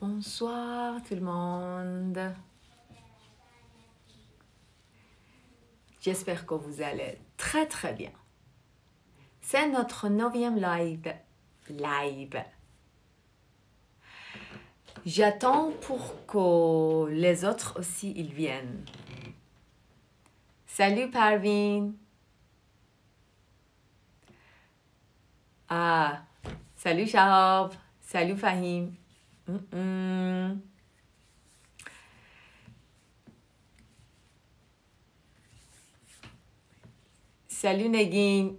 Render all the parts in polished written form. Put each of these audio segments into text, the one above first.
Bonsoir tout le monde. J'espère que vous allez très très bien. C'est notre 9e live. J'attends pour que les autres aussi ils viennent. Salut Parvin. Ah, salut Shahab. Salut Fahim. Salut Negin.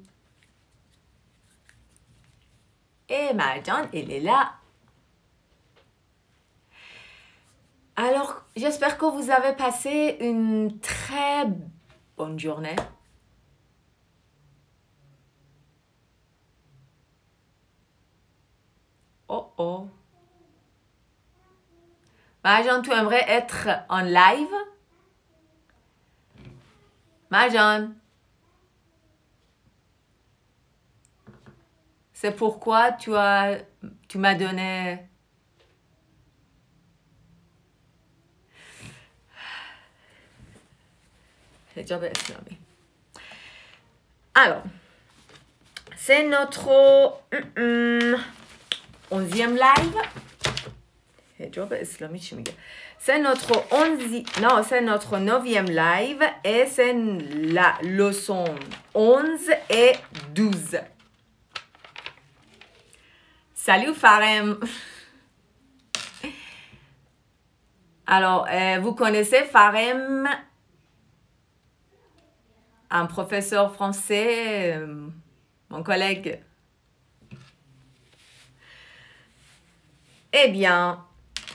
Et Marjan, elle est là. Alors, j'espère que vous avez passé une très bonne journée. Oh oh. Marjan, tu aimerais être en live? Marjan. C'est pourquoi tu m'as donné... Alors, c'est notre 11e live. C'est notre 9e live et c'est la leçon 11 et 12. Salut Farem. Alors, vous connaissez Farem, un professeur français, mon collègue. Eh bien,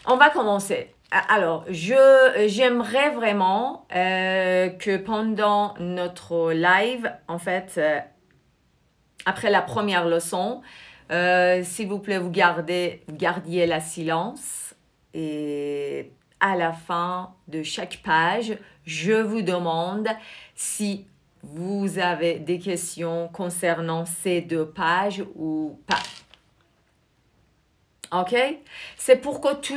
on va commencer. Alors, j'aimerais vraiment que pendant notre live, en fait, après la première leçon, s'il vous plaît, vous gardiez la silence et à la fin de chaque page, je vous demande si vous avez des questions concernant ces 2 pages ou pas. Ok? C'est pour que tout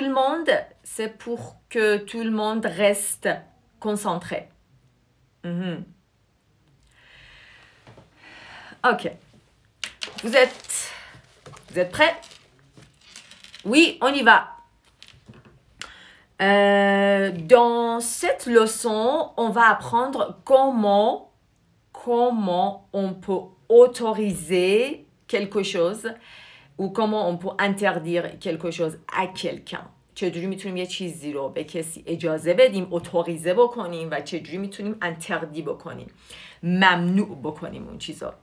le monde reste concentré. Ok. Vous êtes prêts? Oui, on y va. Dans cette leçon, on va apprendre comment on peut autoriser quelque chose ou comment on peut interdire quelque chose à quelqu'un. چجوری میتونیم یه چیزی رو به کسی اجازه بدیم، اتوریزه بکنیم و چجوری میتونیم انتردی بکنیم، ممنوع بکنیم اون چیزا.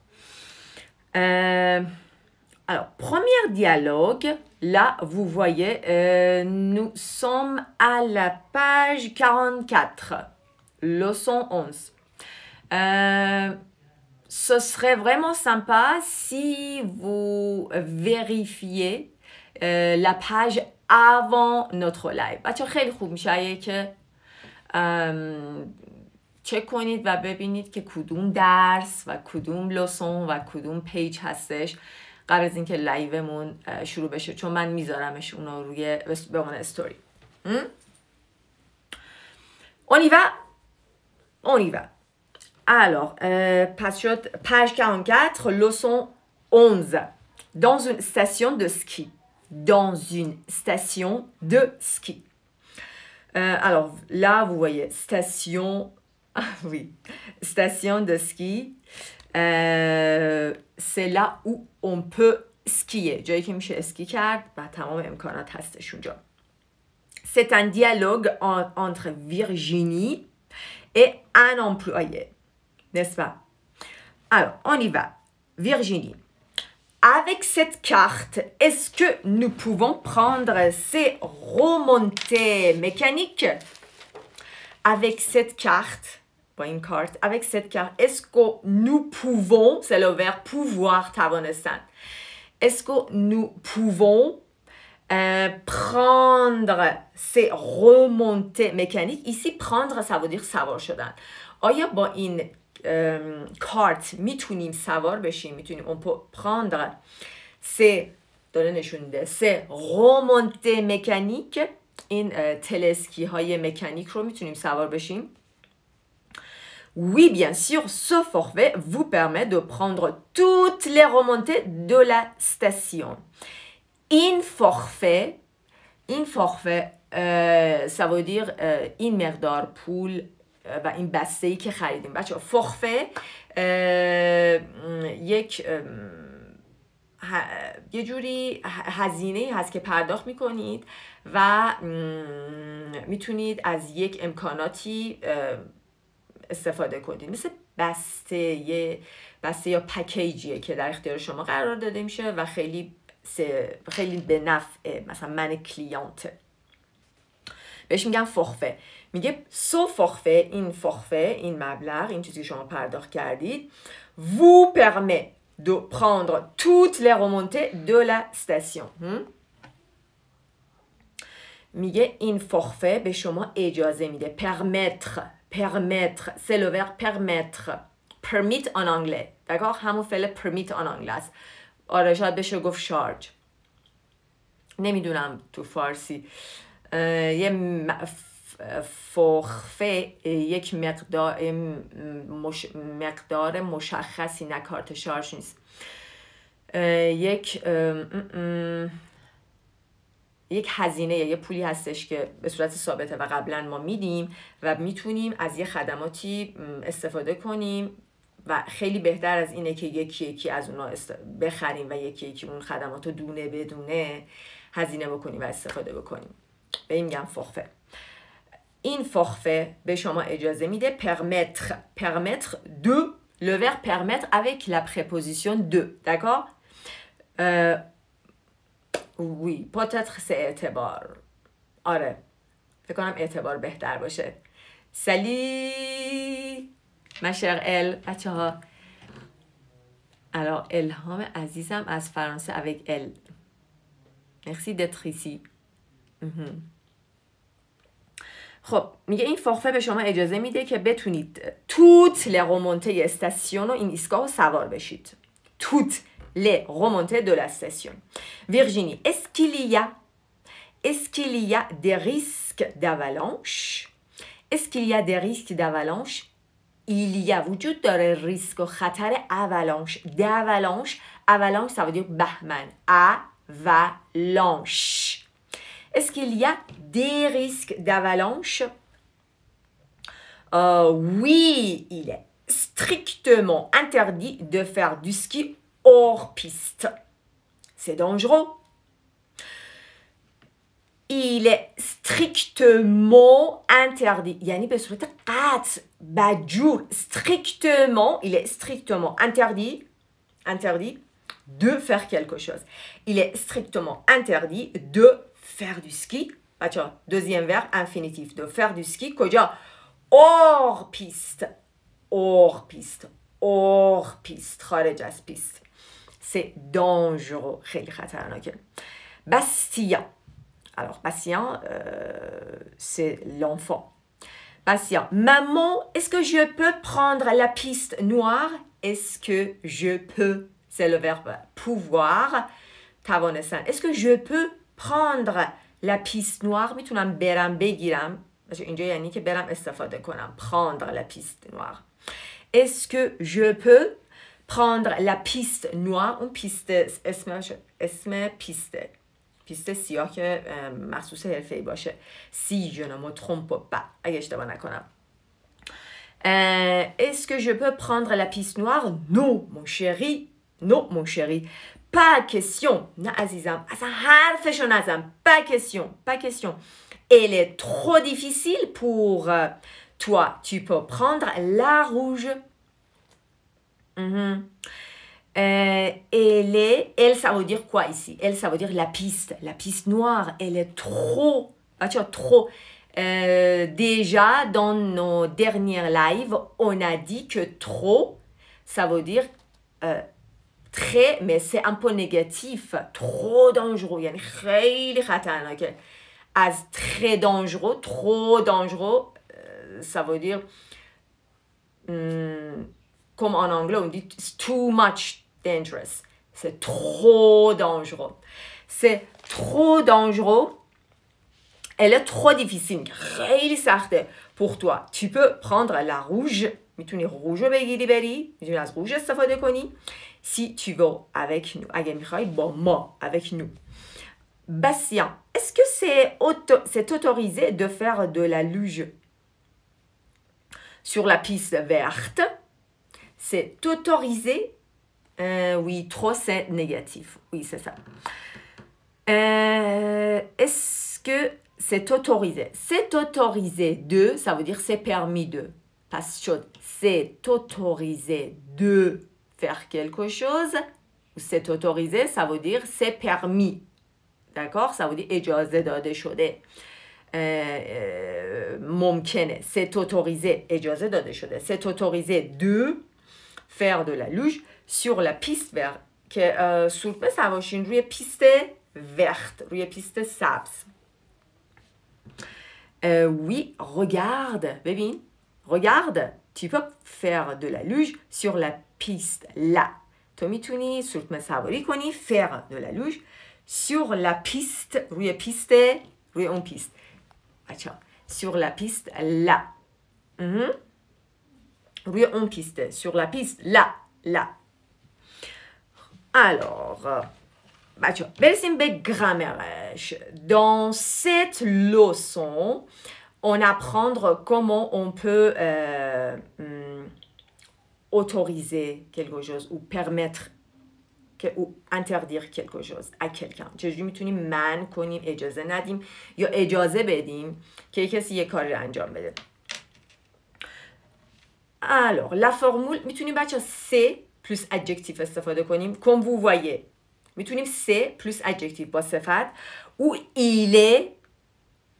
Alors, premier dialogue, là, vous voyez, nous sommes à la page 44, leçon 11. Ce serait vraiment sympa si vous vérifiez la page avant notre live. بچه خیلی خوب میشه که چک کنید و ببینید که کدوم درس و کدوم لسون و کدوم پیج هستش قبل از اینکه لایومون شروع بشه، چون من میذارمش اونا روی به عنوان استوری. On y va. Alors, page 44, leçon 11. Dans une station de ski. Dans une station de ski. Alors, là, vous voyez, station de ski. C'est là où on peut skier. جایی که میشه اسکی کرد و تمام امکانات هستش اونجا. C'est un dialogue entre Virginie et un employé. N'est-ce pas? Alors, on y va. Virginie. Avec cette carte, est-ce que nous pouvons prendre ces remontées mécaniques? Avec cette carte, pas une carte, avec cette carte, est-ce que nous pouvons, c'est le verbe pouvoir, توانستن. Est-ce que nous pouvons prendre ces remontées mécaniques? Ici, prendre, ça veut dire سوار شدن. آیا با این کارت میتونیم سوار بشیم؟ میتونیم on peut prendre ces داره نشون میده. 3 remontée mécanique. این تلسکی های مکانیک رو میتونیم سوار بشیم. Oui, bien sûr, ce forfait vous permet de prendre toutes les remontées de la station. این forfait ça veut dire این مقدار پول و این بسته‌ای که خریدیم. بچه‌ها forfait یه جوری هزینه‌ای هست که پرداخت میکنید و میتونید از یک امکاناتی استفاده کنید، مثل بسته یا پکیجیه که در اختیار شما قرار داده میشه و خیلی به نفع مثلا من کلیانت. بهش میگن فورفه. میگه سو فورفه این مبلغ، این چیزی که شما پرداخت کردید vous permet de prendre toutes les remontées de la station. میگه این فورفه به شما اجازه میده. permettre c'est le verbe permettre. permit en anglais. d'accord همون فعل permit en anglais است. آره شاید بشه گفت شارژ. نمیدونم تو فارسی. یه فورفه یک مقدار مشخصی، نه کارت شارژ نیست. یک هزینه، یه پولی هستش که به صورت ثابته و قبلا ما میدیم و میتونیم از یه خدماتی استفاده کنیم و خیلی بهتر از اینه که یکی از اونا بخریم و یکی اون خدمات رو دونه بدونه هزینه بکنیم و استفاده بکنیم. به این میگم فورفه. این فورفه به شما اجازه میده permettre de, le verbe permettre avec la préposition de, d'accord oui, peut-être c'est اعتبار. آره فکر کنم اعتبار بهتر باشه. salut ma chère elle. بچه ها alors الهام عزیزم از فرانسه avec elle. merci d'être ici. خب میگه این فورفه به شما اجازه میده که بتونید toutes les remontées استاسیون و این ایستگاه رو سوار بشید. toutes les remontées de la station. Virginie, est-ce qu'il y a des risques d'avalanche? Est-ce qu'il y a des risques d'avalanche? Il y a وجود داره ریسک و خطر avalanche. Avalanche ça veut dire بهمن. Avalanche. Est-ce qu'il y a des risques d'avalanche? Oui, il est strictement interdit de faire du ski hors piste. C'est dangereux. Il est strictement interdit. یعنی به صورت قطع بدجور. Strictement, il est strictement interdit de faire quelque chose. Il est strictement interdit de faire du ski. بچه‌ها deuxième verbe infinitif de faire du ski. کجا؟ hors piste. خارج از پیست. C'est dangereux. خیلی خطرناکه. Bastien. Alors, Bastien, c'est l'enfant. Bastien. Maman, est-ce que je peux prendre la piste noire? Est-ce que je peux? C'est le verbe pouvoir. توانستن. Est-ce que je peux prendre la piste noire? میتونم برم بگیرم. اینجا یعنی که برم استفاده کنم. Prendre la piste noire. Est-ce que je peux prendre la piste noire؟ اون پیست اسم پیست سیاه که مخصوص حرفه‌ای باشه. Si je ne me trompe pas. اگه اشتباه نکنم. Est-ce que je peux prendre la piste noire? Non, mon chéri. Pas question. نه عزیزم. اصلا حرفشو نزن. Pas question. Elle est trop difficile pour toi. Tu peux prendre la rouge. Elle, ça veut dire quoi ici? Elle, ça veut dire la piste noire. Elle est trop. Trop. Déjà, dans nos derniers lives, on a dit que trop, ça veut dire très, mais c'est un peu négatif. Trop dangereux. يعني خیلی خطرناکه. As très dangereux, trop dangereux, ça veut dire comme en anglais on dit too much dangerous. C'est trop dangereux. C'est trop dangereux. Elle est trop difficile. خیلی سخته pour toi. Tu peux prendre la rouge. میتونی rouge رو بگیری بری. میتونی از rouge استفاده کنی. Si tu veux avec nous. اگه میخوای با ما. Avec nous. Bastien, est-ce que c'est autorisé de faire de la luge sur la piste verte? C'est autorisé. Oui, trop c'est négatif. Oui, c'est ça. Est-ce que c'est autorisé? C'est autorisé de, ça veut dire c'est permis de. Pas chaud. C'est autorisé de faire quelque chose. C'est autorisé, ça veut dire c'est permis. D'accord? Ça veut dire اجازه داده شده. ممکنه. C'est autorisé. اجازه داده شده. C'est autorisé de faire de la luge sur la piste verte. که سورپه سواشین روی پیست verte. روی پیست سبز. Oui, regarde. ببین. Regarde. Tu peux faire de la luge sur la piste là. تو میتونی سورپه سواری کنی faire de la luge sur la piste, روی piste, روی اون piste. بچه‌ها sur la piste là. روی اون piste, sur la piste là. Alors, بچه‌ها برسیم به گرامرش. Dans cette leçon, on apprend comment on peut autoriser quelque chose ou permettre ou interdire quelque chose à quelqu'un. چجوری میتونیم منع کنیم، اجازه ندیم یا اجازه بدیم که کسی یه کاری رو انجام بده. Alors, la formule میتونیم بچه c'est plus adjectif استفاده کنیم. Comme vous voyez, میتونیم c'est plus adjectif با صفت ou il est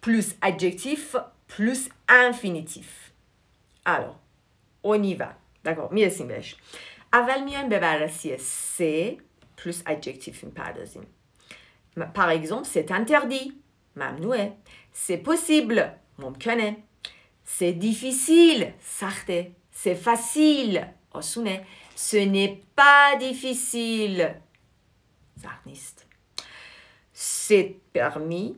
plus adjectif plus infinitif. Alors, on y va. D'accord, میرسیم بهش. اول میایم به بررسی c'est plus adjectif میپردازیم. Par exemple, c'est interdit. ممنوعه. C'est possible. ممکنه. C'est difficile. سخته. C'est facile. آسونه. Ce n'est pas difficile. سخت نیست. C'est permis.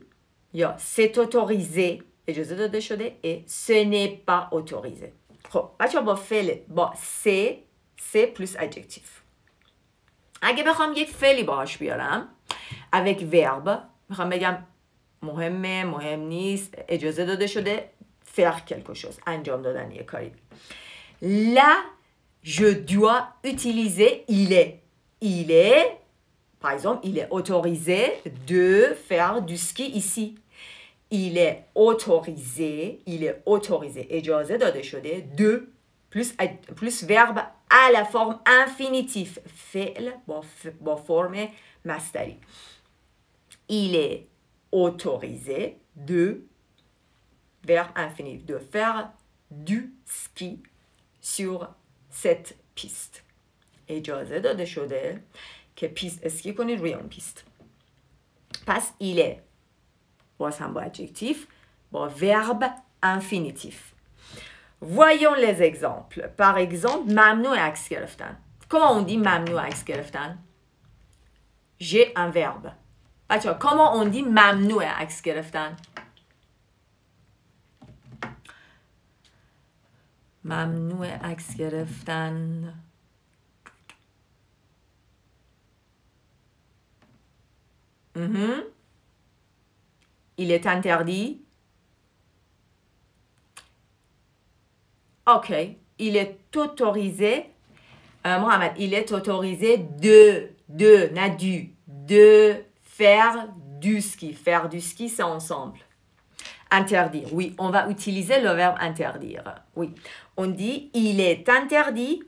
یا c'est autorisé. اجازه داده شده. Et ce n'est pas autorisé. خب بچه با فعل با c'est plus adjectif. اگه بخوام یک فعلی باهاش بیارم avec verbe میخوام بگم مهمه، مهم نیست، اجازه داده شده faire quelque chose، انجام دادن یک کاری. Là, je dois utiliser il est, par exemple, il est autorisé de faire du ski ici. Il est autorisé, اجازه داده شده de plus verbe à la forme infinitif. فعل با فرم مصدری. Il est autorisé de verbe infinitif de faire du ski sur cette piste. اجازه داده شده که پیست اسکی کنید روی اون پیست. پس il est باز هم با adjectif با verbe infinitif. Voyons les exemples. Par exemple, ممنوع عکس گرفتن. Comment on dit ممنوع عکس گرفتن? J'ai un verbe. بچه‌ها comment on dit ممنوع عکس گرفتن؟ ممنوع عکس گرفتن. Il est interdit. Ok, il est autorisé. Mohamed, il est autorisé de faire du ski. Faire du ski, c'est ensemble. Interdire, oui, on va utiliser le verbe interdire. Oui, on dit il est interdit.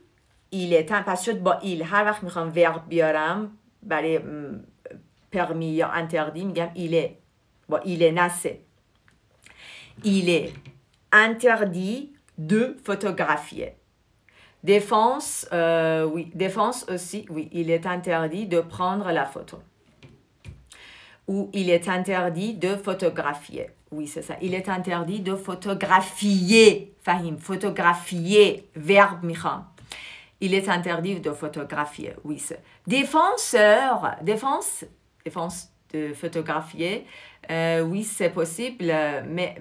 Il est parce que با il هر وقت میخوام verbe بیارم برای permis یا interdit میگم il est. Bon, il est nassé. Il est interdit de photographier. Défense, oui. Défense aussi, oui. Il est interdit de prendre la photo. Ou il est interdit de photographier. Oui, c'est ça. Il est interdit de photographier. Fahim, photographier. Verbe, micham. Il est interdit de photographier. Oui, défense de photographier. Oui, c'est possible,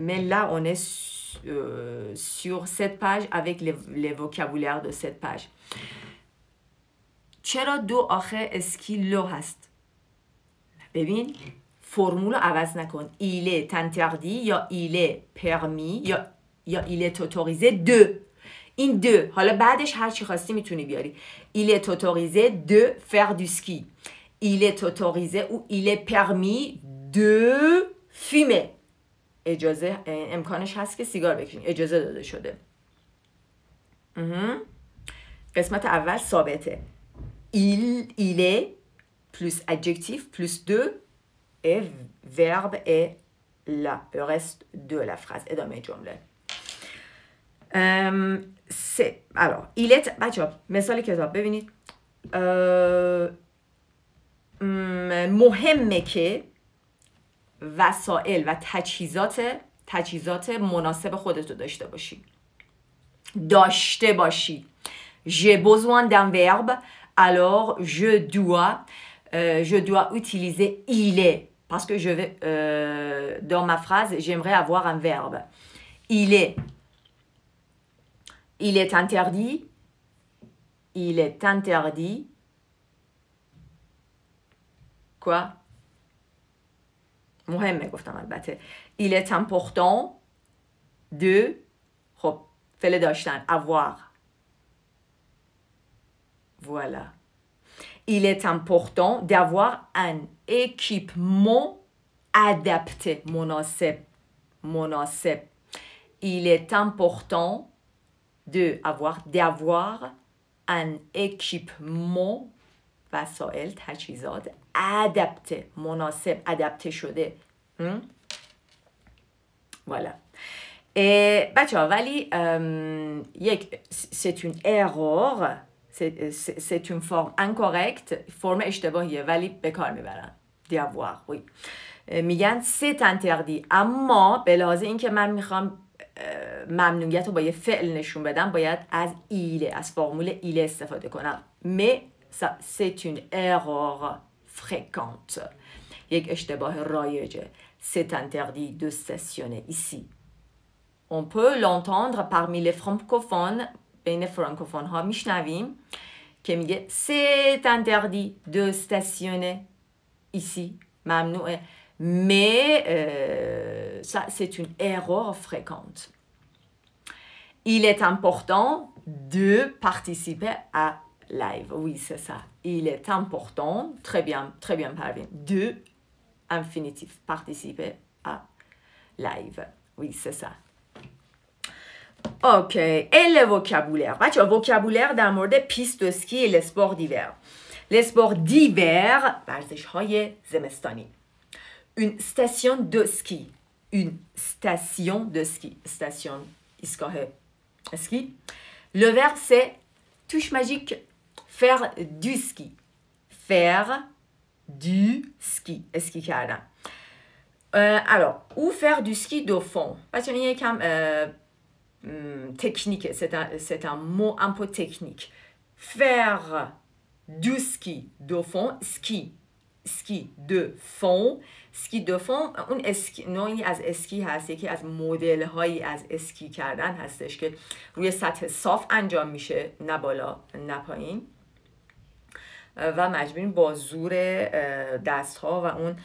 mais là, on est sur cette page avec les vocabulaires de cette page. چرا دو آخه اسکی لو هست؟ ببین فرمول رو عوض نکن. Il est interdit یا il est permis یا il est autorisé de. این دو حالا بعدش هر چی خواستی میتونی بیاری. Il est autorisé de faire du ski. Il est autorisé ou il est permis de fumer. اجازه امکانش هست که سیگار بکشین. اجازه داده شده. قسمت اول ثابته. Il est plus adjectif plus de et verbe est là. Le reste de la phrase. ادامه جمله. alors il est بچه‌ها مثال کتاب ببینید. مهمه که وسایل و تجهیزات مناسب خودتو داشته باشی. J'ai besoin d'un verbe, alors je dois utiliser il est parce que dans ma phrase j'aimerais avoir un verbe. Il est interdit. quoi مهمه گفتم البته. Il est important de خب فعل داشتن avoir. Voilà. Il est important d'avoir un équipement adapté. مناسب. Il est important d'avoir un équipement وسایل تجهیزات adapté. مناسب adapté شده. Voilà. بچه ها ولی c'est une erreur. C'est une forme incorrecte. فرم اشتباهیه ولی به کار میبرن. d'avoir. oui. میگن c'est interdit. اما به لحاظ این که من میخوام ممنوعیت رو با یه فعل نشون بدم باید از il از فرمول il استفاده کنم. mais ça c'est une erreur fréquente. یک اشتباه رایجه. C'est interdit de stationner ici. On peut l'entendre parmi les francophones. بین فرانکوفون ها میشنویم که میگه c'est interdit de stationner ici. ممنوعه. Mais ça c'est une erreur fréquente. Il est important de participer à live. Oui, c'est ça. Il est important, très bien Parvin, de infinitif, participer à live. Oui, c'est ça. Ok, et le vocabulaire. بچه vocabulaire در مورد پیست و اسکی و اسپور دیور. اسپور دیور ورزش های زمستانی. Une station de ski. Une station de ski. Station ایستگاه اسکی. Le verbe c'est touche magique faire du ski. Faire du ski. اسکی کردن. Alors, ou faire du ski de fond. بچه این یکم technique, c'est un mot un peu technique. Faire du ski de fond, ski de fond. ski de fond اون اسکی نوعی از اسکی هست. یکی از مدل هایی از اسکی کردن هستش که روی سطح صاف انجام میشه، نه بالا نه پایین، و مجبوریم با زور دست ها و اون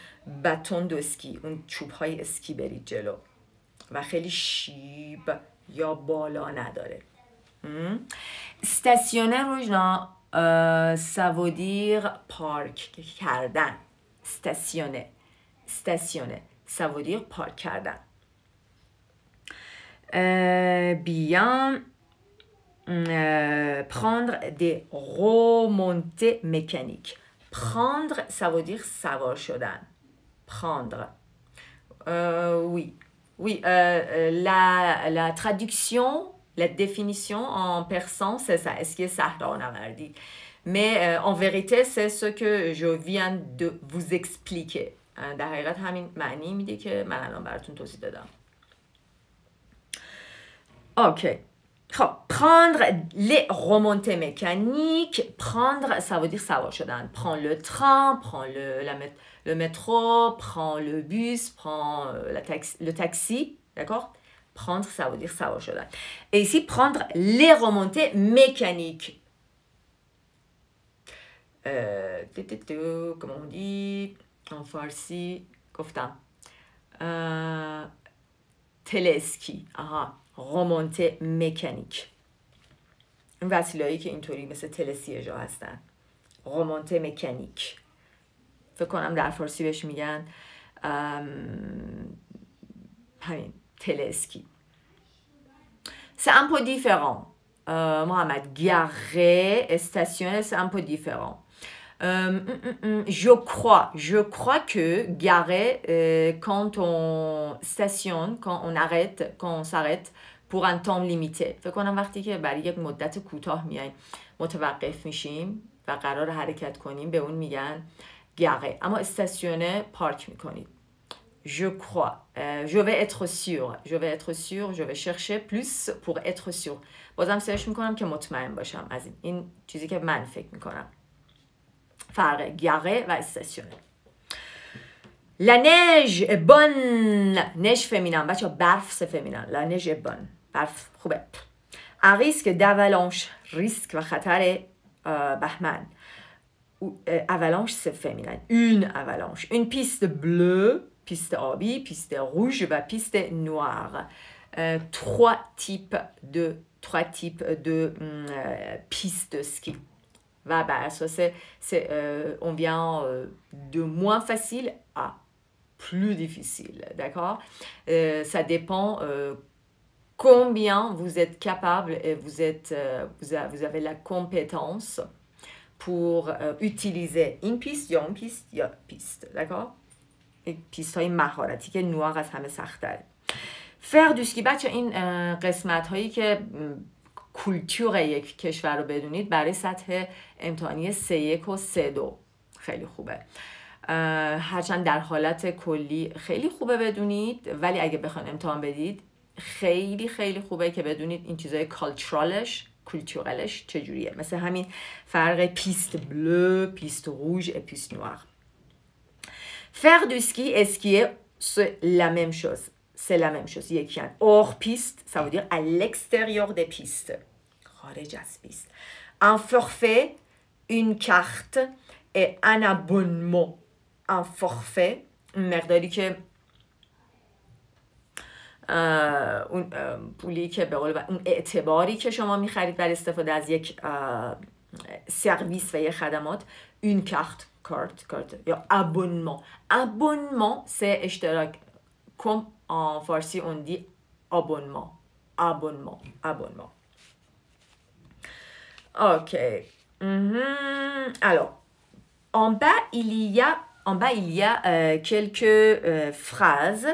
باتون دو اسکی، اون چوب های اسکی برید جلو و خیلی شیب یا بالا نداره. stationner روزنا ça veut dire پارک کردن. stationner ça veut dire پارک کردن. bien prendre des remontées mécaniques. prendre ça veut dire سوار شدن. prendre oui, la traduction, la définition en persan, c'est ça. Est-ce que ça on a dit? Mais en vérité, c'est ce que je viens de vous expliquer. در حقیقت همین معنی میده که من الان براتون توضیح دادم. اوکی. خب prendre les remontées mécaniques. Prendre, ça veut dire سوار شدن. Prends le train, prends le métro, prends le bus, prends le taxi, d'accord? Prendre, ça veut dire سوار شدن. Et ici, prendre les remontées mécaniques. Comment on dit en farsi گفتم تلسکی remontée mécanique. این وسیلهایی که اینطوری مثل تلسیجا هستن. remontée mécanique. فکر کنم در فارسی بهش میگن همین تلسکی. C'est un peu différent. Mohamed, garer, stationner, c'est un peu différent. Je crois que garer, quand on stationne, quand on arrête, quand on s'arrête pour un temps limité. فکر کنم وقتی که برای یک مدت کوتاه میایم متوقف میشیم و قرار حرکت کنیم به اون میگن garer. اما استاسیونه پارک میکنید. Je crois. Je vais être sûr. Je vais chercher plus pour être sûr. بازم سرچ میکنم که مطمئن باشم از این چیزی که من فکر میکنم. فرق garer و استاسیونه. La neige est bonne. neige féminin. بچه برف c'est féminin. La neige est bonne. برف خوبه. Un risque d'avalanche. risque و خطر بهمن. Avalanche c'est féminin. Une avalanche. Une piste bleue. Piste آبی, piste rouge و piste noire. Trois types de pistes de ski. Bah, on vient de moins facile à plus difficile, d'accord? Ça dépend combien vous êtes capable et vous avez la compétence pour utiliser une piste یا piste, d'accord? پیست های مهارتی که نوار از همه سخت داره. faire du ski. بچه این قسمت هایی که کلتور یک کشور رو بدونید برای سطح امتحانی 3.1 و 3.2 خیلی خوبه. هرچند در حالت کلی خیلی خوبه بدونید، ولی اگه بخواید امتحان بدید خیلی خیلی خوبه که بدونید این چیزای کلتورالش چجوریه. مثل همین فرق پیست بلو، پیست روژ و پیست نوار. Faire du ski et skier, c'est la même chose. C'est la même chose. یکی هست. Hors piste, ça veut dire à l'extérieur des pistes. خارج از پیست. Un forfait, une carte et un abonnement. Un forfait, مقداری که اون پولی که به قول اون اعتباری که شما می‌خرید برای استفاده از یک سرویس و یک خدمات. Une carte یا abonnement c'est اشتراک. Comme en farsi on dit abonnement. Ok. Alors en bas il y a quelques phrases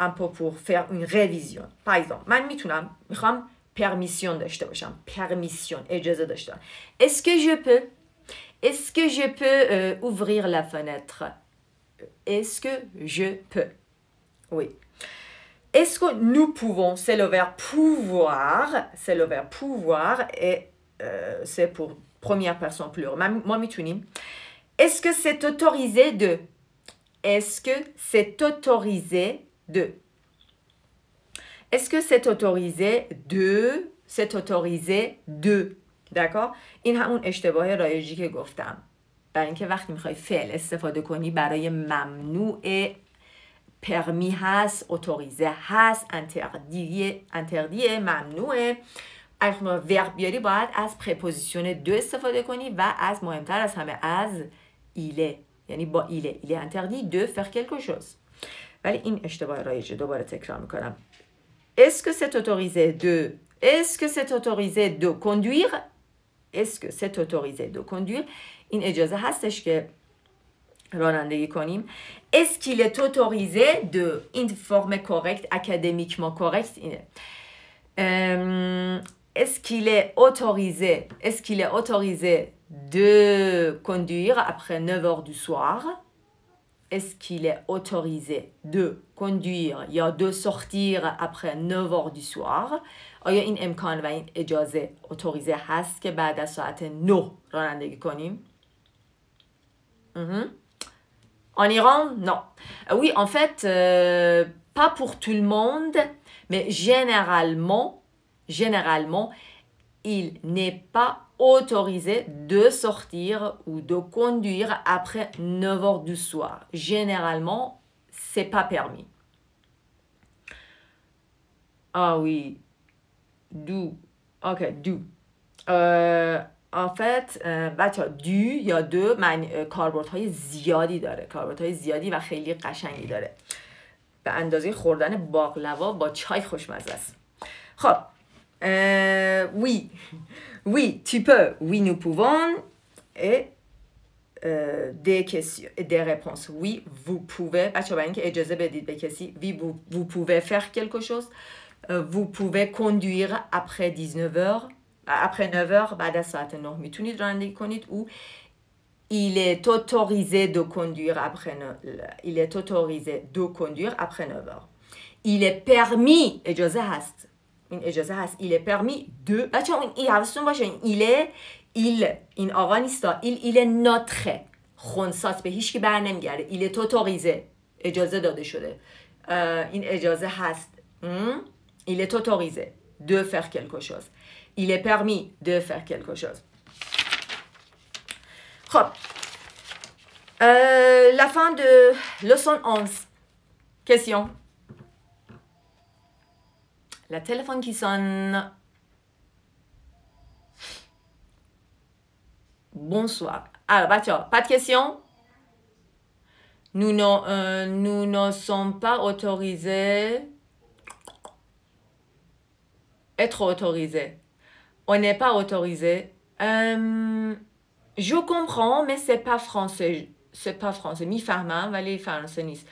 un peu pour faire une révision. Par exemple من میخوام permission داشته باشم. permission اجازه داشته باشم. Est-ce que je peux ouvrir la fenêtre? Est-ce que je peux? Oui. Est-ce que nous pouvons? C'est le verbe pouvoir. C'est le verbe pouvoir et c'est pour première personne plurielle. Moi, میتونیم. Est-ce que c'est autorisé de? Est-ce que c'est autorisé de? Est-ce que c'est autorisé de? C'est autorisé de. d'accord؟ این همون اشتباه رایجی که گفتم. برای اینکه وقتی میخوای فعل استفاده کنی برای ممنوع پرمی هست، اتوریزه هست، انتردیه، ممنوعه. اگه ورب بیاری باید از پرپوزیشن دو استفاده کنی و از مهمتر از همه از ایله، یعنی با ایله انتردی دو فر کلکو شوز. ولی این اشتباه رایجه. دوباره تکرار میکنم. Est-ce que c'est autorisé de? Est-ce que c'est autorisé de conduire? Est-ce que c'est autorisé de conduire? این اجازه هستش که رانندگی کنیم. Est-ce qu'il est autorisé de? این فرم correct, académiquement correct اینه. Est-ce qu'il est autorisé de conduire après 9 heures du soir? est-ce qu'il est autorisé de conduire یا de sortir après 9 heures du soir؟ آیا این امکان و این اجازه autorisé هست که بعد از ساعت 9 رانندگی کنیم؟ En Iran, non. Oui, en fait, pas pour tout le monde, mais généralement, il n'est pas autorisé de sortir ou de conduire après 9 heures du soir. Généralement, c'est pas permis. Ah oui, do. Ok, do. En fait, بچه دو یا دو کاربردهای زیادی داره، کاربردهای زیادی و خیلی قشنگی داره، به اندازه خوردن باقلوا با چای خوشمزه است. خب oui, oui, tu peux, oui, nous pouvons, et des questions, des réponses. Oui, vous pouvez, بچه برای اینکه اجازه بدید به کسی. Oui, vous pouvez faire quelque chose. Vous pouvez conduire après 19 heures. Après 9 heures, بعد از ساعت 9 میتونید رانندگی کنید. او il est autorisé de conduire après 9 heures. Il est permis، اجازه هست، این اجازه هست. Il est permis de، بچه این حواستون باشه، این آقا نیستا، il est notre، خونسات به هیچ کی بر نمیگرده. il est autorisé، اجازه داده شده، این اجازه هست. il est autorisé de faire quelque chose. Il est permis de faire quelque chose. خب la fin de leçon 11. Question. La téléphone qui sonne. Bonsoir. Alors, bâtard, pas de questions? Nous ne sommes pas autorisés. Être autorisé. On n'est pas autorisé. Je comprends, mais c'est pas français. C'est pas français. میفهمم ولی فرانسه نیست.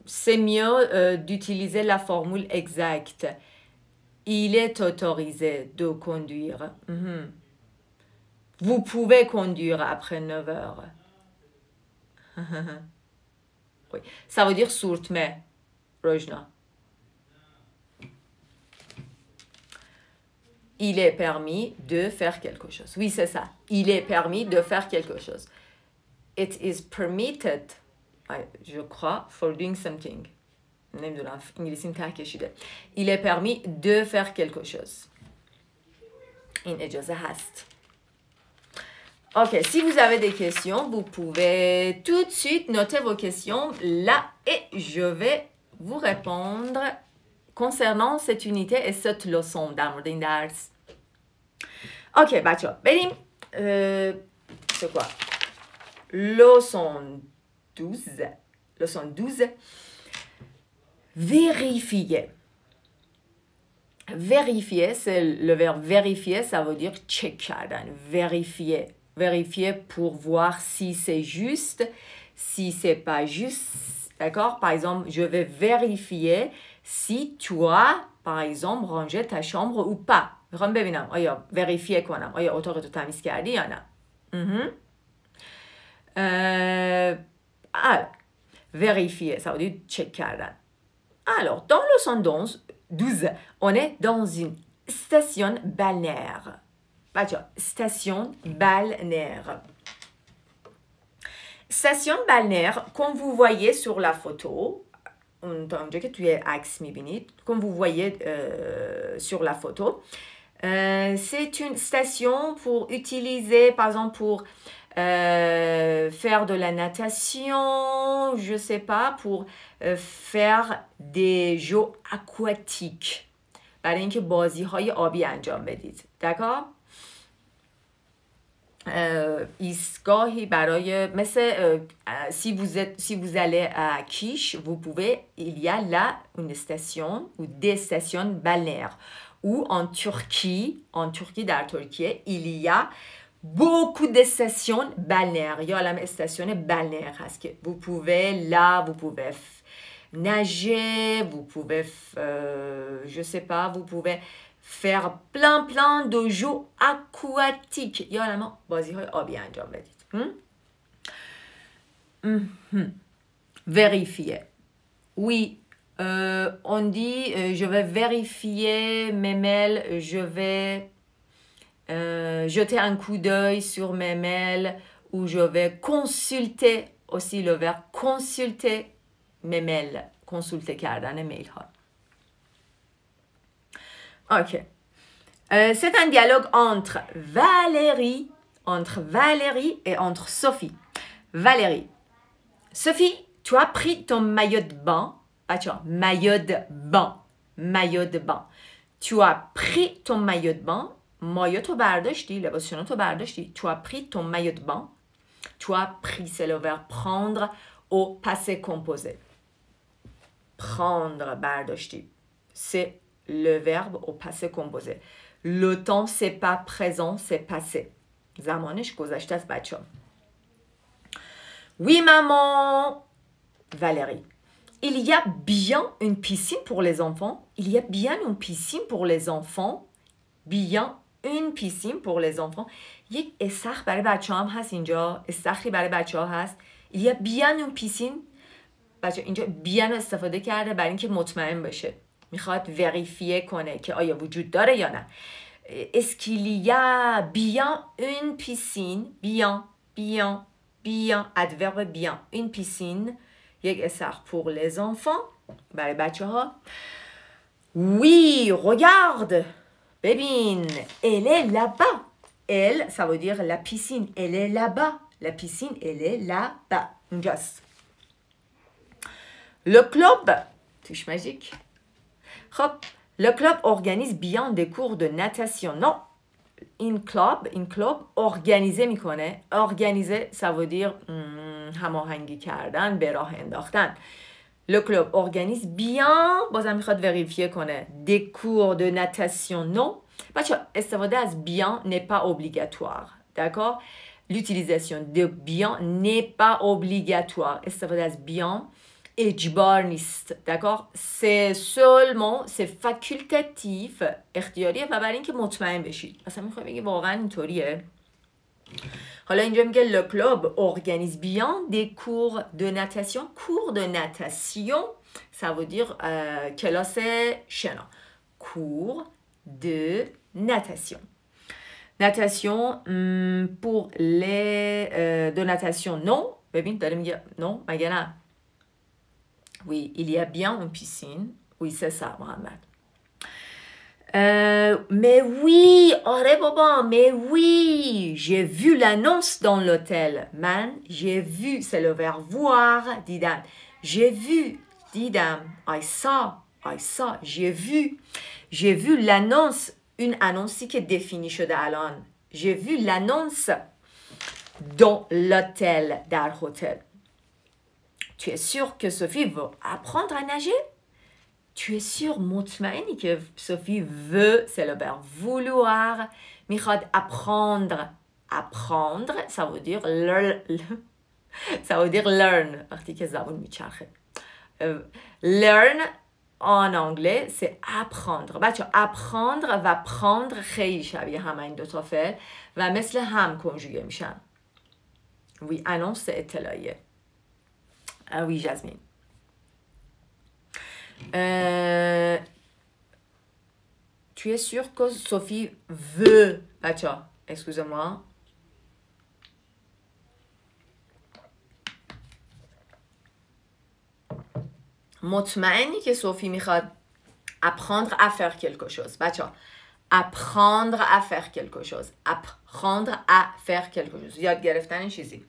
C'est mieux d'utiliser la formule exacte. Il est autorisé de conduire. Vous pouvez conduire après 9 heures. Oui. Ça veut dire surtme, Rojna. Il est permis de faire quelque chose. Oui, c'est ça. Il est permis de faire quelque chose. It is permitted, je crois, for doing something. نمیدونم انگلیسیم ته کشیده. Il est permis de faire quelque chose. این اجازه هست. Ok, si vous avez des questions, vous pouvez tout de suite noter vos questions là et je vais vous répondre concernant cette unité et cette leçon در مورد این درس. Ok, بچه‌ها بریم. C'est quoi? Leçon 12. Leçon 12. Vérifier. Vérifier, c'est le verbe vérifier, ça veut dire check کردن. Vérifier. Vérifier pour voir si c'est juste, si c'est pas juste. D'accord? Par exemple, je vais vérifier si tu as, par exemple, rangé ta chambre ou pas. میخوام ببینم آیا vérifier کنم آیا اتاقتو تمیز کردی یا نه. Alors, vérifier, ça veut dire check کردن. Alors, dans le 12, on est dans une station balnéaire. Station balnéaire. Station balnéaire, comme vous voyez sur la photo, comme vous voyez sur la photo, c'est une station pour utiliser, par exemple, pour faire de la natation, je sais pas, pour faire des jeux aquatiques. برای اینکه بازی‌های آبی انجام بدید. D'accord? ایستگاهی برای مثل si vous allez à Kish, vous pouvez, il y a là une station ou des stations balnéaires. Ou en Turquie در ترکیه, il y a beaucoup de stations balnéaires. Il y a la station balnéaire هست که vous pouvez là, vous pouvez nager, vous pouvez je sais pas, vous pouvez faire plein de jeux aquatiques. یادم بازی‌های آبی انجام بدید. Vérifier. Oui, on dit je vais vérifier mes mails, je vais jeter un coup d'œil sur mes mails ou je vais consulter, aussi le verbe consulter mes mails. Consulter کردن میل ها. Ok. C'est un dialogue entre Valérie et entre Sophie. Valérie. Sophie, tu as pris ton maillot de bain. Maillot de bain. Maillot de bain. Tu as pris ton maillot de bain. مایو تو برداشتی، لباسشون تو برداشتی. Tu as pris ton maillot de bain. Tu as pris, c'est le verbe prendre au passé composé. Prendre, برداشتی. C'est le verbe au passé composé. Le temps, c'est pas présent, c'est passé. زمانش گذشته است بچه. Oui, maman. Valérie. Il y a bien une piscine pour les enfants. Il y a bien une piscine pour les enfants. Bien une piscine pour les enfants. یک استخر برای بچه هم هست اینجا. استخری برای بچه ها هست. Il y a bien une piscine. بچه اینجا bien رو استفاده کرده برای اینکه مطمئن بشه. میخواد وریفیه کنه که آیا وجود داره یا نه. Est-ce qu'il y a bien une piscine? Bien, bien, bien. Adverbe bien. Une piscine. یک استخر pour les enfants. برای بچه ها. Oui, regarde. Bébine, elle est là-bas. Elle, ça veut dire la piscine. Elle est là-bas. La piscine, elle est là-bas. Just. Le club, touche magique. Hop. Le club organise bien des cours de natation. Non. In club, organiser میکنه. Organiser, ça veut dire هماهنگی کردن، به راه انداختن. Le club organise bien, بازم میخواد vérifier کنه. Des cours de natation, non. بچه استفاده از bien n'est pas obligatoire. D'accord? L'utilisation de bien n'est pas obligatoire. استفاده از bien اجبار نیست. D'accord? C'est seulement, c'est facultatif. اختیاریه و برای اینکه مطمئن بشید. اصلا میخوای بگی واقعا اینطوریه؟ حالا اینجا میگه le club organise bien des cours de natation. Cours de natation, ça veut dire کلاس شنا. Cours de natation. Natation pour les de natation non. ببین داره میگه non مگه نه. Oui, il y a bien une piscine. Oui, c'est ça, Mohamed. Mais oui, آره بابا, mais oui, j'ai vu l'annonce dans l'hôtel. Man, j'ai vu, c'est le verbe voir, دیدم. J'ai vu, دیدم. I saw, j'ai vu l'annonce, une annonce qui est définie شده الان. J'ai vu l'annonce dans l'hôtel, در هتل. Tu es sûr que Sophie veut apprendre à nager? Tu es sûr, مطمئنی که Sophie veut, c'est le verbe vouloir. میخواد apprendre. Apprendre, ça veut dire learn. وقتی که زبون میچرخه. Learn en anglais, c'est apprendre. بچه apprendre و prendre خیلی شبیه همه این دوتا فعل و مثل هم کنجوگه میشن. Oui, annonce, c'est اطلاعیه. Ah oui, Jasmine. Tu es sûre que Sophie veut... Attends, excusez-moi. مطمئنی که صوفی میخواد apprendre à faire quelque chose. بچه apprendre à faire quelque chose. Apprendre à faire quelque chose. یاد گرفتن چیزی.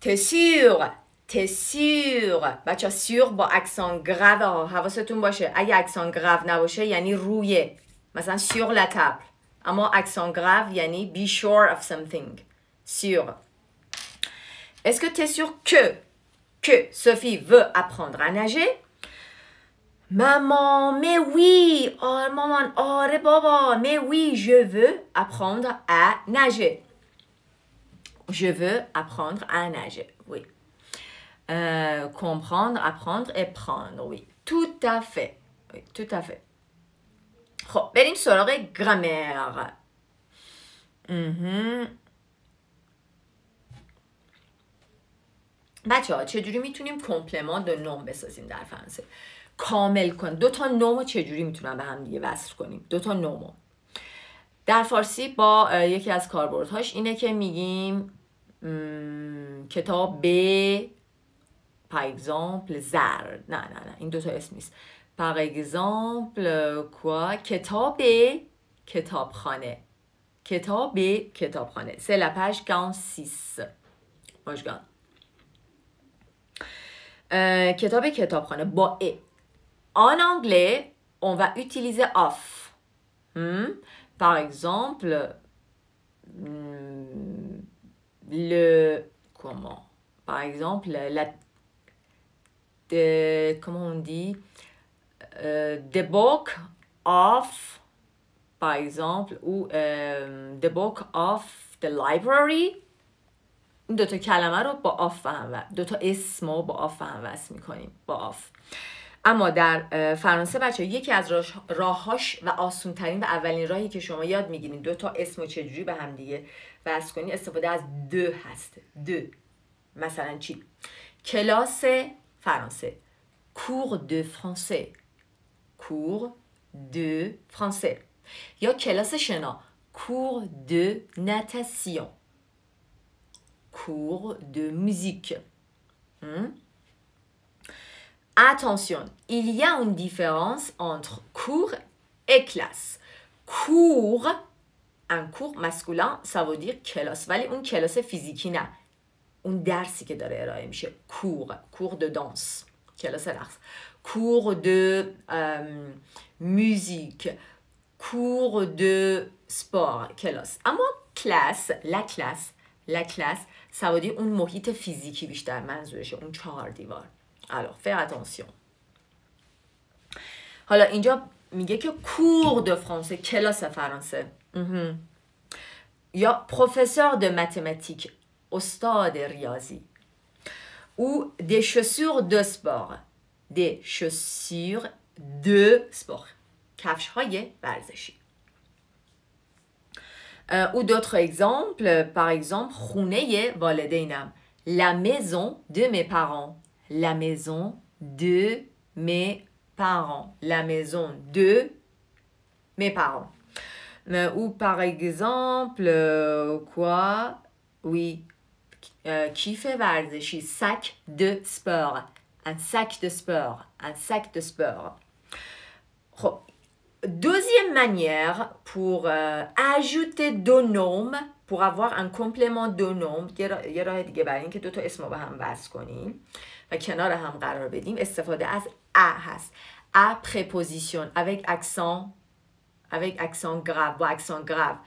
T'es sûr? T'es sûr? بچه sûr با اکسان گراو حواستون باشه. اگه اکسان گراو نباشه یعنی رویه. مثلا sur la table. اما اکسان گراو یعنی be sure of something. Sûr. Est-ce que t'es sûr que Sophie veut apprendre à nager? Maman, mais oui. Oh, maman, oh, baba, mais oui, je veux apprendre à nager. Je veux apprendre à nager, oui. Comprendre, apprendre et prendre, oui. Tout à fait. Oui, tout à fait. خب بریم سراغ گرامر. بچه ها چجوری میتونیم کمپلمان دو نوم بسازیم در فرانسه؟ کامل کن. 2 تا نومو چجوری میتونم به هم دیگه وصل کنیم؟ 2 تا نومو در فارسی با یکی از کاربردهاش اینه که میگیم کتاب par exemple زر. نه این 2 تا اسم نیست. par exemple quoi کتابخانه. کتابخانه. c'est la page 46. کتابخانه با ا. En anglais, on va utiliser off. Par exemple, par exemple, comment on dit, the book of, par exemple, ou the book of the library. این 2 تا کلمه رو با آف فهم 2 تا اسم رو با آف فهم وصل میکنیم با آف. اما در فرانسه بچه یکی از راهاش و آسون ترین و اولین راهی که شما یاد میگیرین 2 تا اسم رو چجوری به هم دیگه وصل کنی استفاده از دو هست. دو. مثلا چی؟ کلاس فرانسه. cours de français. cours de français. یا کلاس شنا. cours de natation. cours de musique. Attention, il y a une différence entre cours et classe. cours, un cours masculin, ça veut dire کلاس، ولی اون کلاس فیزیکی نه. اون درسی که داره ارائه میشه. cours de danse. کلاس رقص. cours de musique. cours de sport. کلاس. اما classe, la classe ça veut dire اون محیط فیزیکی بیشتر منظورشه، اون 4 دیوار. alors fais attention. حالا اینجا میگه که cours de français کلاس فرانسه. یا professeur de mathématiques استاد ریاضی. ou des chaussures de sport. des chaussures de sport. کفش های ورزشی. ou d'autres exemples, par exemple خونه والدینم. la maison de mes parents. la maison de mes parents. la maison de mes parents. ou par exemple quoi? oui. کیف ورزشی. sac de sport. un sac de sport. un sac de sport. خب deuxième manière pour ajouter 2 noms, pour avoir un complément de nom، یه راه دیگه برای اینکه 2 تا اسم رو به هم وصل کنیم و کنار هم قرار بدیم استفاده از ا هست. ا préposition avec accent grave، با accent grave.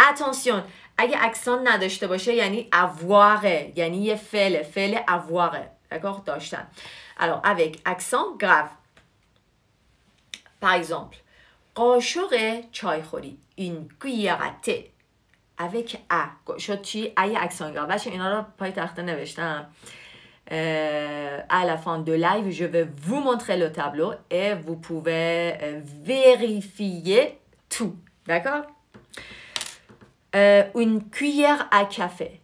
attention اگه اکسان نداشته باشه یعنی avoir، یعنی یه فعل avoir، d'accord، داشتن. alors avec accent grave. par exemple قاشق چایخوری. une cuillère à thé avec a. شد چی؟ ای اکسان گرave. بچه اینا رو پای تخته نوشتم. à la fin de live je vais vous montrer le tableau et vous pouvez vérifier tout, d'accord. une cuillère à café.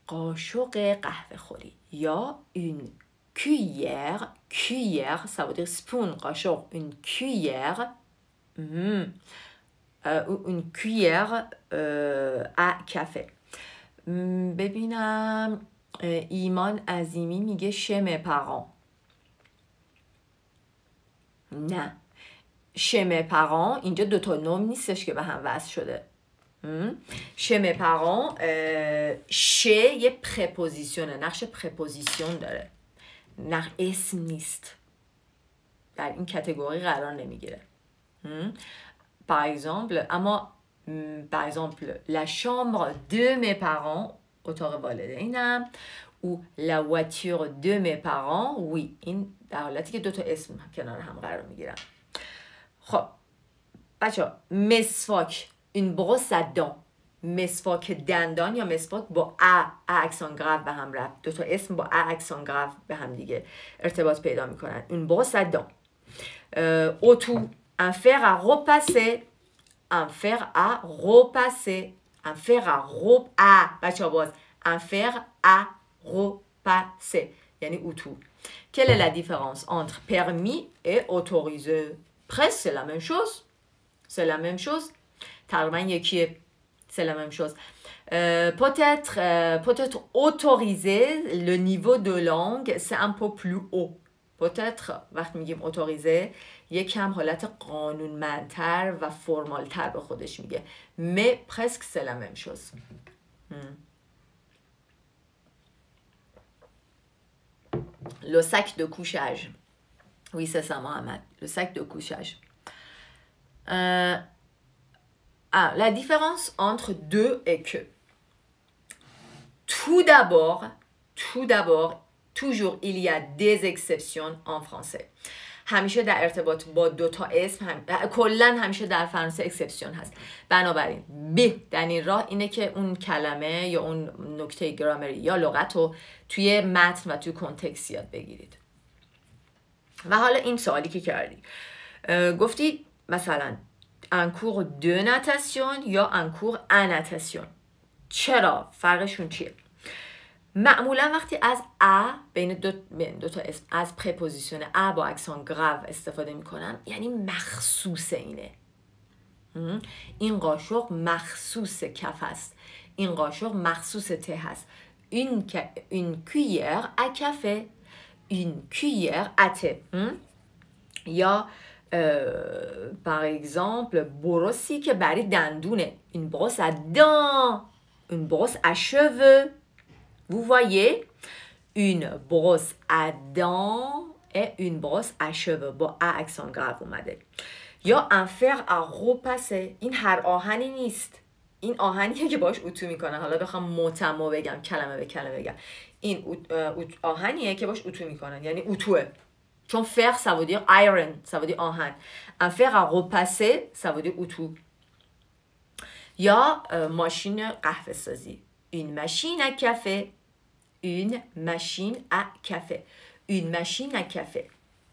قاشق قهوه خوری. یا une cuillère ça veut dire spoon. قاشق une cuillère une cuillère à café. ببینم ایمان عظیمی میگه chez mes parents. نه chez mes parents اینجا 2 تا نوم نیستش که به هم وصل شده. chez mes parents chez یه پرپوزیشنه، نقش پرپوزیشن داره، اسم نیست، در این کاتگوری قرار نمیگیره. par exemple اما par exemple la chambre de mes parents اتاق والدینم ou la voiture de mes parents. oui این در حالتی که 2 تا اسم کنار هم قرار میگیرن. خب بچه مسواک une brosse à dents. مسواک دندان یا مسواک با اکسان گراو به هم رفت. 2 تا اسم با اکسان گراو به هم دیگه ارتباط پیدا میکنن. une brosse à dents. auto un fer à repasser. un fer à repasser. un fer à بچه باز un fer à passer یعنی اتو. Quelle est la différence entre permis et autorisé? Presque c'est la même chose. C'est la même chose. تقریبا یکیه. C'est la même chose. Peut-être autoriser le niveau de langue c'est un peu plus haut. Peut-être وقتی میگیم autorisé یک کم حالت قانونمندتر و فرمالتر به خودش میگه. Mais presque c'est la même chose. Le sac de couchage. Oui, c'est ça, Mohamed. Le sac de couchage. La différence entre deux et que. Tout d'abord, toujours il y a des exceptions en français. همیشه در ارتباط با دو تا اسم کلا همیشه در فرانسه اکسپشن هست. بنابراین بهترین راه اینه که اون کلمه یا اون نکته گرامری یا لغت رو توی متن و توی کنتکست یاد بگیرید. و حالا این سوالی که کردی گفتی مثلا un cours de natation یا un cours à natation. چرا؟ فرقشون چیه؟ معمولا وقتی از بین دو تا اسم از پرپوزیشن با اکسان گراو استفاده میکنن یعنی مخصوص اینه. این قاشق مخصوص کف است. این قاشق مخصوص ته هست. une cuillère à café. une cuillère à thé. یا par exemple بروسی که برای دندونه. une brosse à dents. une brosse à cheveux. Vous voyez, une brosse à dents et une brosse à cheveux. با accent grave اومده. یا un fer à repasser. این هر آهنی نیست. این آهنیه که باش اتو میکنه. حالا بخوام متمو بگم کلمه به کلمه بگم. این آهنیه که باش اتو میکنن. یعنی اتوه. چون fer ça veut dire iron. ça veut dire آهن. un fer à repasser ça veut dire اتو. یا ماشین قهوه سازی. une machine à café. une machine à café. une machine à café.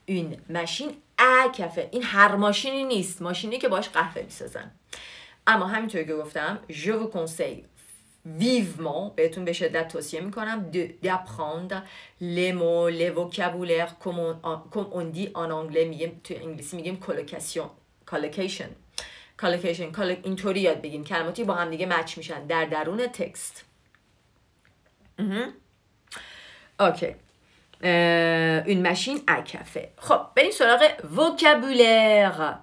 une machine à café. این هر ماشینی نیست. ماشینی که باش قهوه میسازن. اما همینطور که گفتم je vous conseille vivement بهتون به شدت توصیه میکنم d'apprendre les mots, les vocabulaires comme on dit en anglais میگیم تو انگلیسی میگیم collocation. اینطوری یاد بگین کلماتی با هم دیگه مچ میشن در درون تکست. اوکی. une machine à café. خب بریم سراغ vocabulaire.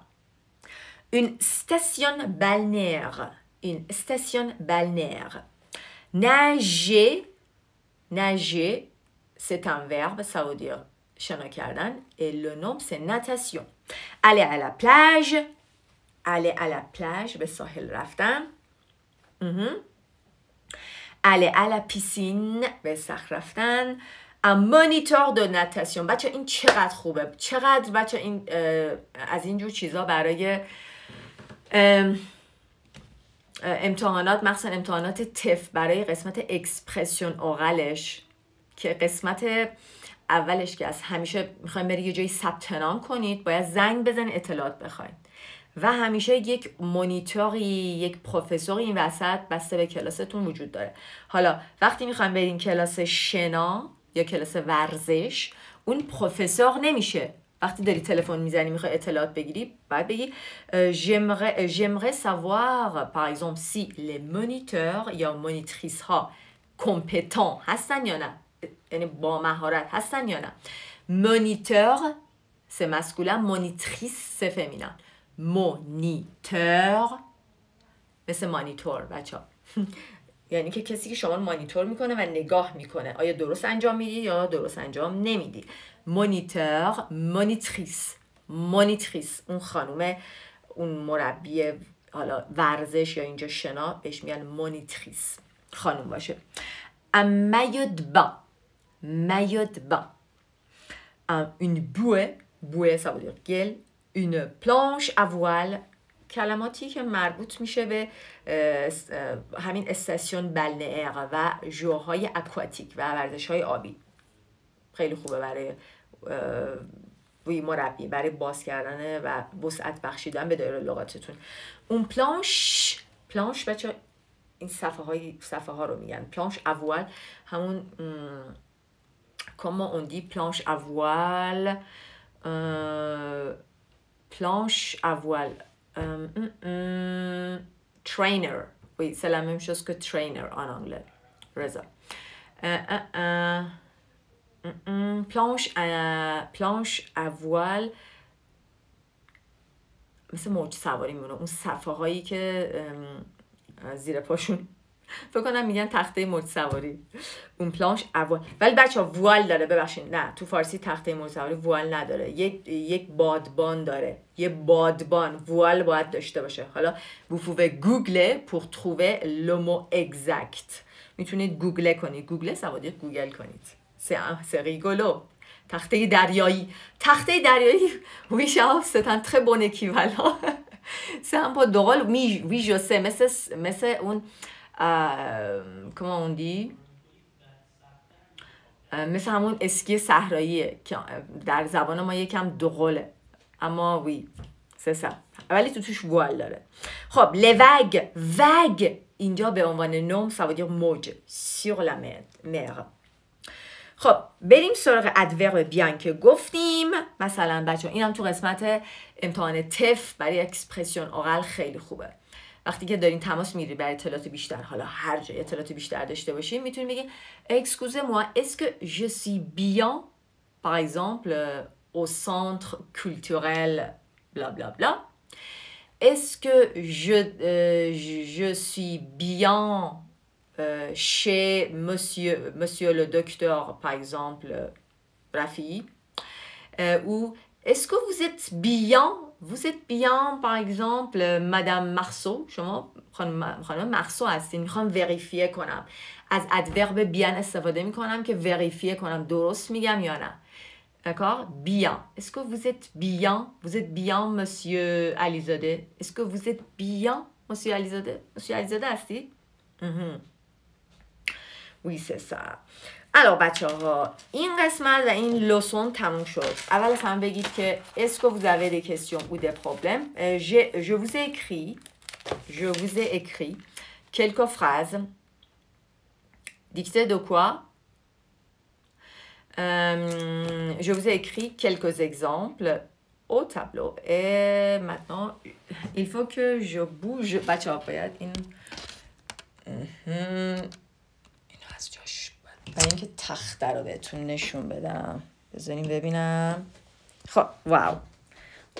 une station balnéaire. une station balnéaire. nager c'est un verbe, ça veut dire شنا کردن et le nom c'est natation. aller à la plage. aller à la plage به ساحل رفتن. aller à la piscine به استخر رفتن. un moniteur de natation. بچه این چقدر خوبه. چقدر بچه این از اینجور چیزا برای امتحانات مخصوصا امتحانات تف برای قسمت اکسپرسیون اوغلش که قسمت اولش که از همیشه میخوایم بری یه جایی ثبت نام کنید باید زنگ بزنید اطلاعات بخواید و همیشه یک مونیتوری یک پروفسوری این وسط بسته به کلاستون وجود داره. حالا وقتی میخوایم برین کلاس شنا یا کلاس ورزش اون پروفسور نمیشه. وقتی داری تلفن میزنی میخوای اطلاعات بگیری باید بگی j'aimerais savoir par exemple si les moniteurs یا مونیتریس ها compétent هستن یا نه یعنی با مهارت هستن یا نه. moniteur c'est masculin, monitrice c'est féminin. moniteur مثل مانیتور بچه ها یعنی که کسی که شما مانیتور میکنه و نگاه میکنه آیا درست انجام میدی یا درست انجام نمیدی. مونیتور مونیتریس اون خانومه اون مربی حالا ورزش یا اینجا شنا بهش میگن مونیتریس خانوم باشه. maillot de bain. une bouée ça veut dire گل. une planche à voile کلماتی که مربوط میشه به همین استاسیون بلنئر و ژوهای اکواتیک و ورزش‌های آبی. خیلی خوبه برای مربی برای باز کردن و وسعت بخشیدن به دایره لغاتتون. اون پلانش بچه این صفحه ها رو میگن پلانش اوال همون comment on dit planche à voile, planche à voile, trainer, oui c'est la même chose que trainer en anglais. Reza. planche à voile مثل موج سواری میمونه، اون صفحه هایی که زیر پاشون فکر کنم میگن تخته موج سواری، اون پلانش اوال. ولی بچه ها ووال داره، ببخشید نه تو فارسی تخته موج سواری ووال نداره، یک بادبان داره، یه بادبان ووال باید داشته باشه. حالا vous pouvez googler pour trouver le mot exact، میتونید گوگل کنید، گوگل سوادی گوگل کنید، c'est rigolo. تخته دریایی، تخته دریایی oui c'est un très bon équivalent. c'est un peu drôle, oui je sais, مثل اون comment on dit مثل همون اسکی صحراییه که در زبان ما یکم دغله، اما وی c'est ça، ولی توش وال داره. خب les vagues اینجا به عنوان نوم ça veut dire موج sur la mer. خب بریم سراغ ادورب بیان که گفتیم. مثلا بچه اینم تو قسمت امتحان تف برای اکسپرسیون اورال خیلی خوبه. وقتی که دارین تماس میگیرید برای اطلاعات بیشتر، حالا هر جای اطلاعات بیشتر داشته باشین، میتونید بگین excusez-moi, est-ce que je suis bien par exemple au centre culturel bla bla bla, est-ce que je suis bien chez monsieur le docteur par exemple Rafi, ou est-ce que vous êtes bien par exemple madame Marceau، شما خانم مرسو هستین، میخوام وریفیه کنم، از ادورب بیان استفاده میکنم که وریفیه کنم درست میگم یا نه. D'accord? Bien. Est-ce que vous êtes bien monsieur Alizadeh? Est-ce que vous êtes bien monsieur Alizadeh? monsieur Alizadeh هستی؟ Oui c'est ça. alors بچه ها این قسمت و این لسون تموم شد. اول از همه بگید که est-ce que vous avez des questions ou des problèmes. je vous ai écrit quelques phrases. Dictée de quoi? Je vous ai écrit quelques exemples au tableau. Et maintenant il faut que je bouge. بچه ها باید این از جاش برای اینکه تخته رو بهتون نشون بدم. بذاریم ببینم. خب واو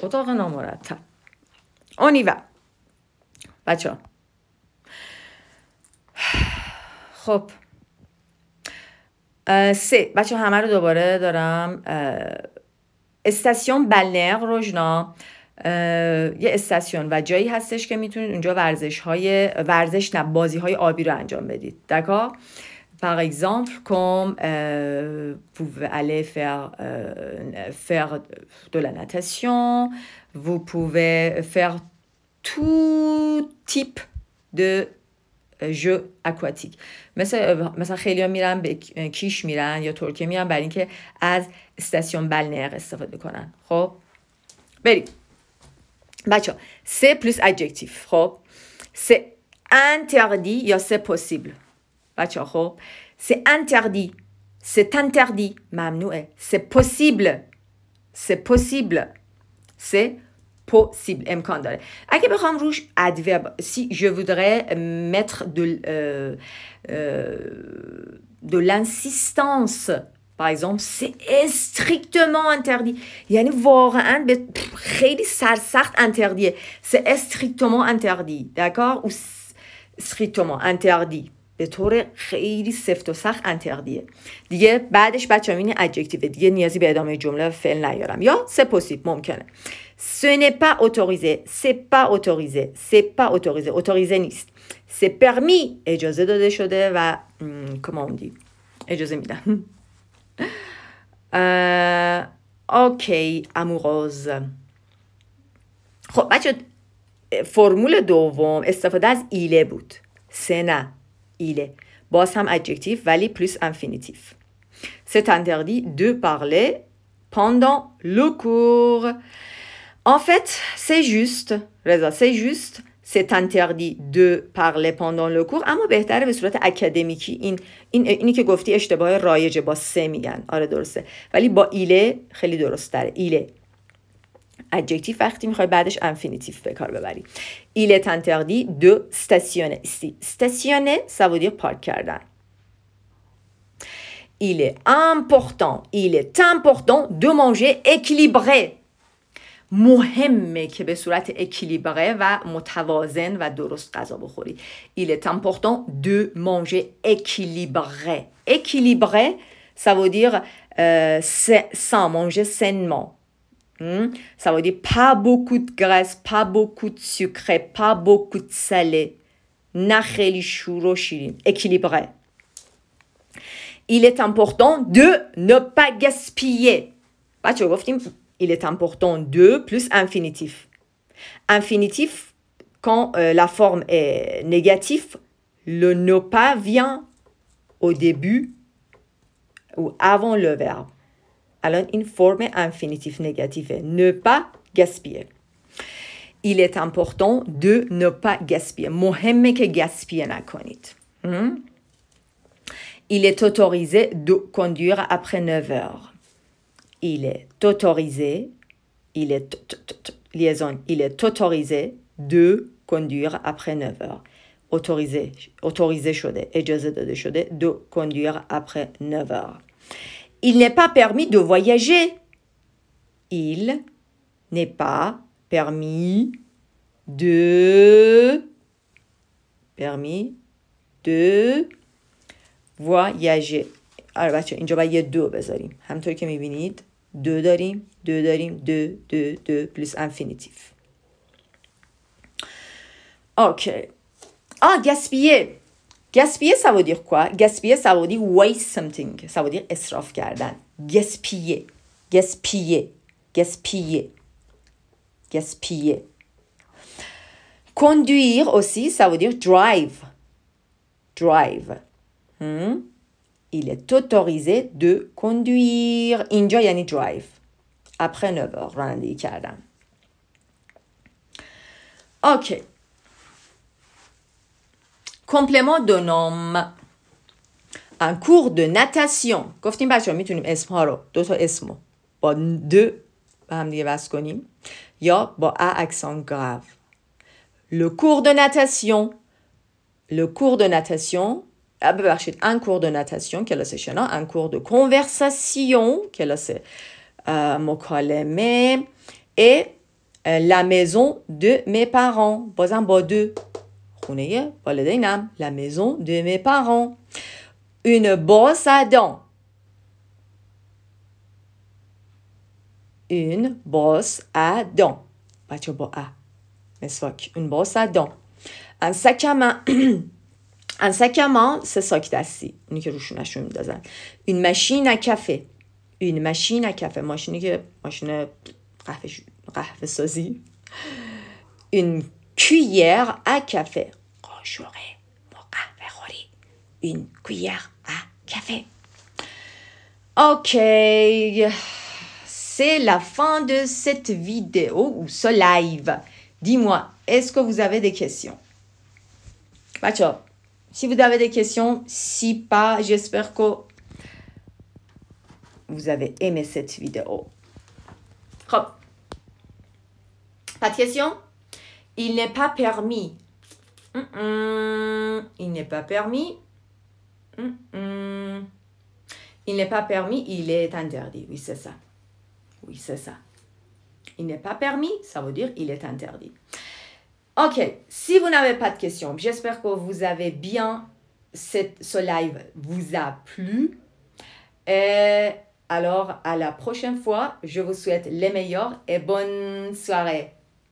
اتاق نامرتب. on y va بچه ها. خب سه بچه همه رو دوباره دارم. استاسیون بلنر روژنا یه استاسیون و جایی هستش که میتونید اونجا بازی های آبی رو انجام بدید. d'accord? par exemple comme vous pouvez aller faire de la natation, vous pouvez faire tout type de jeux aquatiques. مثلا خیلی ها میرن به کیش میرن یا ترکیه میرن برای اینکه از استاسیون بلنر استفاده کنن. خب بریم بچه ها. c'est plus adjectif. خب c'est interdit یا c'est possible بچه ها. خب c'est interdit ممنوعه. c'est possible امکان داره. اگه بخوام روش adverbe, si je voudrais mettre de l'insistance par exemple, c'est strictement interdit. یعنی واقعا به خیلی سرسخت interdit. c'est strictement interdit. d'accord? ou strictement interdit به طور خیلی سفت و سخت interdit. دیگه بعدش بچه‌ها این adjective دیگه نیازی به ادامه جمله و فعل نیارم. یا c'est possible ممکنه. ce n'est pas autorisé autorisé نیست. c'est permis اجازه داده شده و comment on dit اجازه میدن. اوکی amoureuse. خب بچه فرمول دوم استفاده از ایله بود. سه نه ایله باز هم adjectif ولی plus infinitif. c'est interdit de parler pendant le cours. en fait c'est juste Reza, c'est juste c'est interdit de parler pendant le cours، اما بهتره به صورت اکادمیکی اینی که گفتی اشتباه رایجه، با سه میگن. آره درسته، ولی با ایله خیلی درست تره. ایله adjectif وقتی میخوای بعدش infinitif به کار ببری. Il est interdit de stationner ici. Stationner ça veut dire park کردن. Il est important de manger équilibré. مهمه که به صورت équilibré و متوازن و درست غذا بخوری. Il est important de manger équilibré. Équilibré, ça veut dire sain, manger sainement. Ça veut dire pas beaucoup de graisse, pas beaucoup de sucré, pas beaucoup de salé. نه خیلی شور و شیرین. Équilibré. Il est important de ne pas gaspiller. بچه گفتیم il est important de plus infinitif. Infinitif, quand la forme est négative, le ne pas vient au début ou avant le verbe. Alors, une forme infinitive négative est ne pas gaspiller. Il est important de ne pas gaspiller. مهمه که gaspiller نکنید. Il est autorisé de conduire après 9 heures. Il est autorisé, il est autorisé de conduire après 9 heures. Autorisé شده، اجازه داده شده de conduire après 9 heures. Il n'est pas permis de voyager. Il n'est pas permis de voyager. آره بچه اینجا باید یه دو بذاریم. همطور که میبینید دو داریم دو plus infinitif. Ok. Gaspiller. Gaspiller, ça veut dire quoi? Gaspiller, ça veut dire waste something. Ça veut dire اسراف کردن. Gaspiller. Conduire aussi, ça veut dire drive. Il est autorisé de conduire. اینجا یعنی drive. Après 9 heures رانندگی کردن. Ok. Complément de nom. Un cours de natation. گفتیم بچه ها میتونیم اسمها رو، دو تا اسمو با دو به هم دیگه وصل کنیم یا با ا accent grave. Le cours de natation. ببخشید un cours de natation کلاس شنا. Un cours de conversation کلاس مکالمه. Et la maison de mes parents. بازم با دو. خونه والدینم. La maison de mes parents. Une brosse à dents. بچه با ا. مسواک. Une brosse à dents. Un sac à main. Un sac à main, c'est ساک دستی. اونی که روشونشون میدازن. Une machine à café. ماشینی که ماشین قهوه سازی. Une cuillère à café. قاشقه با قهوه خوری. Une cuillère à café. Ok. C'est la fin de cette vidéo ou ce live. Dis-moi, est-ce que vous avez des questions? Bachao, si vous avez des questions, si pas, j'espère que vous avez aimé cette vidéo. Hop. Pas de questions? Il n'est pas permis. Il n'est pas permis. Il n'est pas permis, il est interdit. Oui, c'est ça. Il n'est pas permis, ça veut dire il est interdit. Ok, si vous n'avez pas de questions, j'espère que vous avez bien, ce live vous a plu. Et alors, à la prochaine fois, je vous souhaite les meilleurs et bonne soirée.